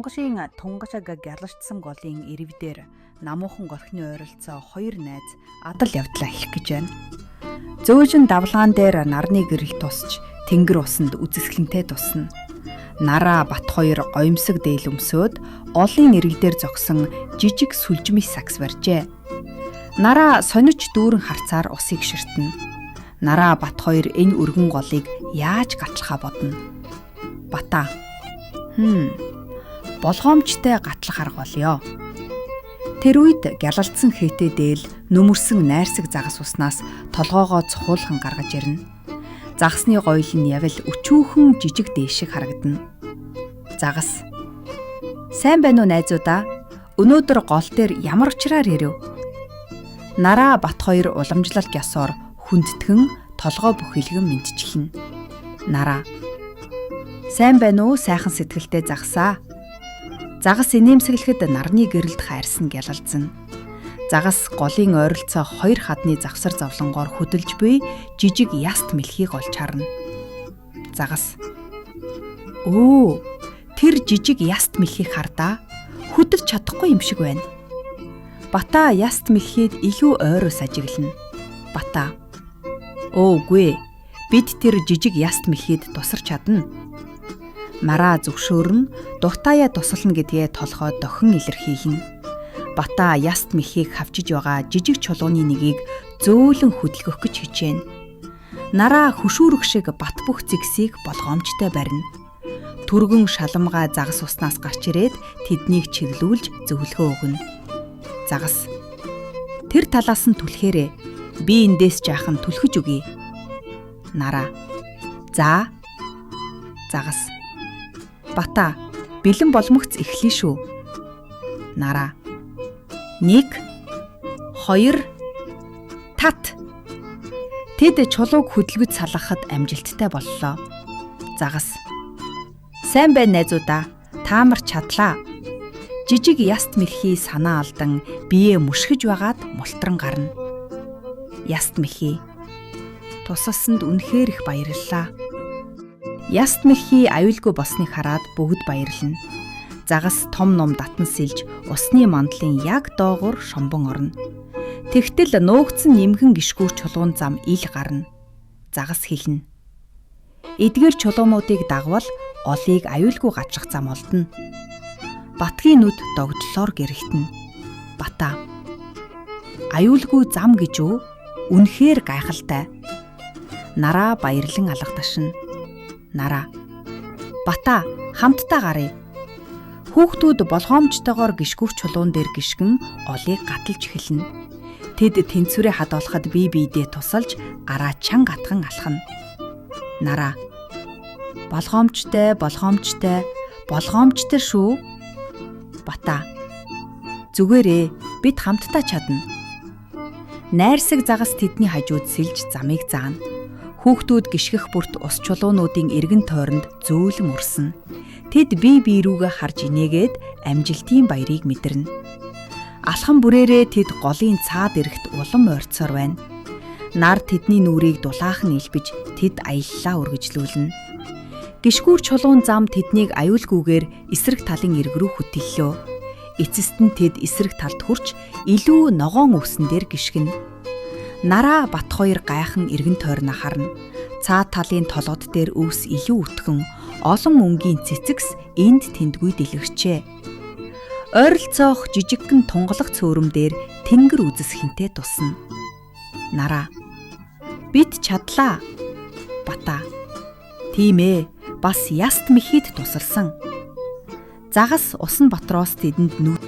Тунгашийн тунгашаг гялажтсан голын ирвдээр намуухан горхны ойролцоо хоёр найз адал явдлаа хэлэх гэж байна. Зөөлжин давлгаан дээр нарны гэрэл тусч тэнгэр усанд үзэсгэлэнтэй тусна. Нараа бат хоёр гоёмсог дээл өмсөөд олон иргдээр зогсон жижиг сүлжмий сакс барьжээ. Нараа сониж дүүрэн харцаар усыг ширтнэ. Нараа бат хоёр энэ өргөн голыг яаж гатлахаа бодно. Бата. Болгоомжтой гатлах арга болёо. Тэр үед гялалдсан хээтэй дээл нүмерсэн найрсаг загас уснаас толгоогоо цохуулхан гаргаж ирнэ. Загасны гоёл нь явал өчүүхэн жижиг дээшиг харагдана. Загас. Сайн байна уу найзуудаа? Өнөөдөр гол дээр ямар учраар ирэв? Нараа бат хоёр уламжлалт ёсоор хүндтгэн толгоо бүхэлгэн мэдчихлэн. Нараа. Сайн байна уу сайхан сэтгэлтэй загасаа? Загас инээмсэглэхэд нарны гэрэлд хайрсан гялалзсан. Загас голын ойролцоо хоёр хадны завсар зовлонгоор хөдөлж буй жижиг яст мэлхийг олж харна. Загас. Өө, тэр жижиг яст мэлхийг хардаа. Хөдөлж чадахгүй юм шиг байна. Бата яст мэлхийд илүү ойроо сажиглана. Бата. Өөгүй, бид тэр жижиг яст мэлхийд тусарч чадна. Мараа зөвшөөрн дутаая туслана гэдгээ толгой дохин илэрхийлнэ. Бата яст мэхийг хавчиж байгаа жижиг чулууны нэгийг зөөлөн хөдөлгөх гэж хичээнэ. Нараа хөшүүрэг шиг бат бүх зэгсийг болгоомжтой барина. Түргэн шаламгаа загас уснаас гарч ирээд тэднийг чиглүүлж зөвлөгөө өгнө. Загас. Тэр талаас нь түлхээрээ би эндээс жаахан түлхэж өгье. Нараа. За. Загас. Бата, бэлэн боломгц эхлэе шүү. Нараа. 1 2 тат. Тэд чулууг хөдөлгөж салгахад амжилттай боллоо. Загас. Сайн байна найзуудаа. Таамар чадлаа. Жижиг яст мэрхий санаа алдан биеэ мөшгөж байгаад мултран гарна. Яст мэрхий. Тусалсанд үнэхээр их баярлалаа. Яст мэрхий аюулгүй босныг хараад бүгд баярлана. Загас том ном татан сэлж усны мандлын яг доогуур шомбон орно. Тэгтэл нуугдсан нэмгэн гიშгүүр чулуун зам ил гарна. Загас хэлнэ. Эдгээр чулуунуудыг дагвал олыг аюулгүй гачих зам олдно. Батгийн нүд догдлоор гэрэгтэн. Бата. Аюулгүй зам гэж үү? Үнэхээр гайхалтай. Нараа баярлан алга ташна. Нараа. Бата, хамтдаа гарыг. Хүүхдүүд болгоомжтойгоор гიშгүүр чулуун дээр гიშгэн олыг гаталж эхэлнэ. Тэд тэнцвэрээ хадгалахад бие биедээ тусалж гараа чанга атхан алхана. Нараа. Болгоомжтой шүү. Бата. Зүгээрээ бид хамтдаа чадна. Найрсаг загас тэдний хажууд сэлж замыг заана. Хүүхдүүд гიშгэх бүрт ус чулуунуудын эргэн тойронд зөөлөн урсна. Тэд бие биерүүгээ харж инээгээд амжилтын баярыг мэдэрнэ. Алхан бүрээрээ тэд голын цаад эрэхт улам ойрцоор байна. Нар тэдний нүрийг дулаахан илбэж тэд аяллаа үргэлжлүүлнэ. Гიშгүүр чулуун зам тэднийг аюулгүйгээр эсрэг талын эрг рүү хөтлөлөө. Эцэст нь тэд эсрэг талд хүрч илүү ногоон өвсөн дээр гიშгэнэ. Нараа бат хоёр гайхан эргэн тойрноо харна. Цаад талын толгод дээр өвс илүү өтгөн, олон өнгийн цэцэгс энд тэндгүй дэлгэрчээ. Ойролцоох жижигхэн тунгалах цөөрөм дээр тэнгэр үзэсгэлэнтэй тусна. Нараа. Бид чадлаа. Бата. Тийм ээ, бас яст мэхийд тусалсан. Загас усан батроос тэдэнд нүд